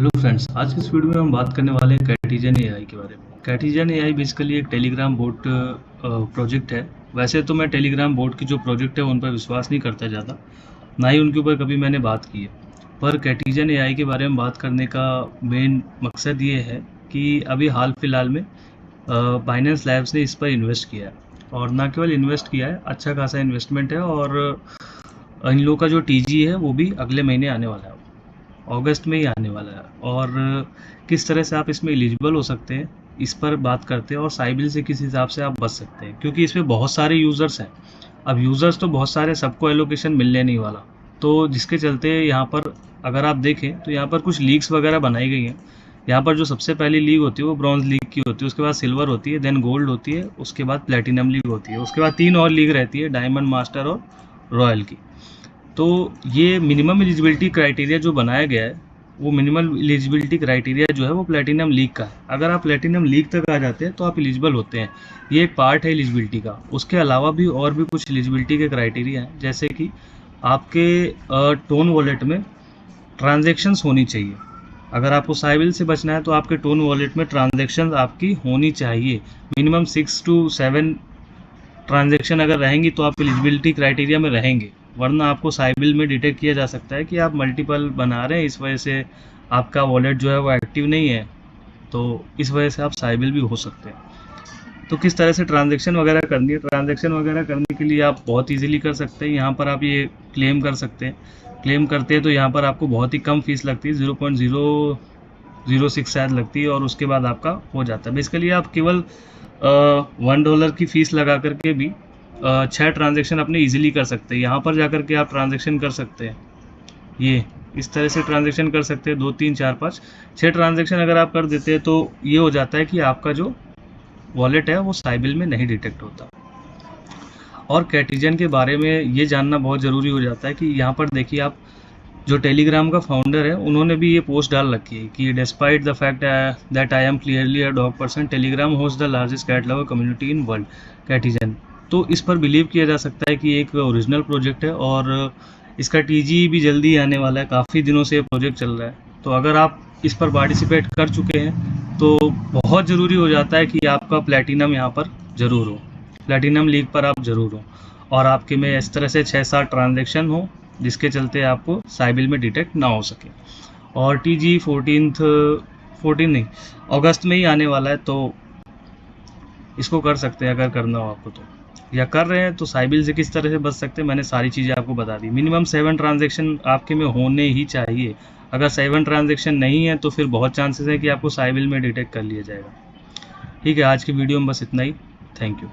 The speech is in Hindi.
हेलो फ्रेंड्स, आज की इस वीडियो में हम बात करने वाले हैं कैटिजन एआई के बारे में। कैटिजन एआई बेसिकली एक टेलीग्राम बोट प्रोजेक्ट है। वैसे तो मैं टेलीग्राम बोट की जो प्रोजेक्ट है उन पर विश्वास नहीं करता ज़्यादा, ना ही उनके ऊपर कभी मैंने बात की है। पर कैटिजन एआई के बारे में बात करने का मेन मकसद ये है कि अभी हाल फिलहाल में बाइनेंस लैब्स ने इस पर इन्वेस्ट किया है, और ना केवल इन्वेस्ट किया है, अच्छा खासा इन्वेस्टमेंट है। और इन लोगों का जो टीजी है वो भी अगले महीने आने वाला है, अगस्त में ही आने वाला है। और किस तरह से आप इसमें एलिजिबल हो सकते हैं, इस पर बात करते हैं, और साइबिल से किस हिसाब से आप बच सकते हैं, क्योंकि इसमें बहुत सारे यूज़र्स हैं। अब यूज़र्स तो बहुत सारे, सबको एलोकेशन मिलने नहीं वाला, तो जिसके चलते यहाँ पर अगर आप देखें तो यहाँ पर कुछ लीग्स वगैरह बनाई गई हैं। यहाँ पर जो सबसे पहली लीग होती है वो ब्रॉन्ज लीग की होती है, उसके बाद सिल्वर होती है, देन गोल्ड होती है, उसके बाद प्लेटिनम लीग होती है, उसके बाद 3 और लीग रहती है, डायमंड, मास्टर और रॉयल की। तो ये मिनिमम एलिजिबिलिटी क्राइटेरिया जो बनाया गया है, वो मिनिमम एलिजिबिलिटी क्राइटेरिया जो है वो प्लेटिनम लीग का है। अगर आप प्लेटिनम लीग तक आ जाते हैं तो आप एलिजिबल होते हैं। ये एक पार्ट है एलिजिबिलिटी का। उसके अलावा भी और भी कुछ एलिजिबिलिटी के क्राइटेरिया हैं, जैसे कि आपके टोन वॉलेट में ट्रांजेक्शन्स होनी चाहिए। अगर आपको साइबिल से बचना है तो आपके टोन वॉलेट में ट्रांजेक्शन्स आपकी होनी चाहिए। मिनिमम 6 to 7 ट्रांजैक्शन अगर रहेंगी तो आप एलिजिबिलिटी क्राइटेरिया में रहेंगे, वरना आपको साइबिल में डिटेक्ट किया जा सकता है कि आप मल्टीपल बना रहे हैं, इस वजह से आपका वॉलेट जो है वो एक्टिव नहीं है, तो इस वजह से आप साइबिल भी हो सकते हैं। तो किस तरह से ट्रांजैक्शन वगैरह करनी है, ट्रांजैक्शन वगैरह करने के लिए आप बहुत इजीली कर सकते हैं। यहाँ पर आप ये क्लेम कर सकते हैं। क्लेम करते हैं तो यहाँ पर आपको बहुत ही कम फीस लगती है, 0.006 शायद लगती है, और उसके बाद आपका हो जाता है। बेसिकली आप केवल $1 की फ़ीस लगा करके भी 6 ट्रांजेक्शन अपने ईजिली कर सकते हैं। यहाँ पर जा कर के आप ट्रांजेक्शन कर सकते हैं, ये इस तरह से ट्रांजेक्शन कर सकते हैं, 2 3 4 5 6 ट्रांजेक्शन अगर आप कर देते हैं तो ये हो जाता है कि आपका जो वॉलेट है वो साइबिल में नहीं डिटेक्ट होता। और कैटिजन के बारे में ये जानना बहुत ज़रूरी हो जाता है कि यहाँ पर देखिए, आप जो टेलीग्राम का फाउंडर है उन्होंने भी ये पोस्ट डाल रखी है कि despite the fact that I am clearly a dog person, Telegram host the largest cat lover community in world, Catizen. तो इस पर बिलीव किया जा सकता है कि एक ओरिजिनल प्रोजेक्ट है, और इसका टीजी भी जल्दी आने वाला है। काफ़ी दिनों से ये प्रोजेक्ट चल रहा है, तो अगर आप इस पर पार्टिसिपेट कर चुके हैं तो बहुत ज़रूरी हो जाता है कि आपका प्लेटिनम यहाँ पर ज़रूर हो, प्लेटिनम लीग पर आप ज़रूर हो, और आपके में इस तरह से 6-7 ट्रांजेक्शन हो जिसके चलते आपको साइबिल में डिटेक्ट ना हो सके। और टीजी 14 नहीं, अगस्त में ही आने वाला है, तो इसको कर सकते हैं अगर करना हो आपको तो, या कर रहे हैं तो साइबिल से किस तरह से बच सकते हैं, मैंने सारी चीज़ें आपको बता दी। मिनिमम 7 ट्रांजेक्शन आपके में होने ही चाहिए। अगर 7 ट्रांजेक्शन नहीं है तो फिर बहुत चांसेस है कि आपको साइबिल में डिटेक्ट कर लिया जाएगा। ठीक है, आज की वीडियो में बस इतना ही। Thank you.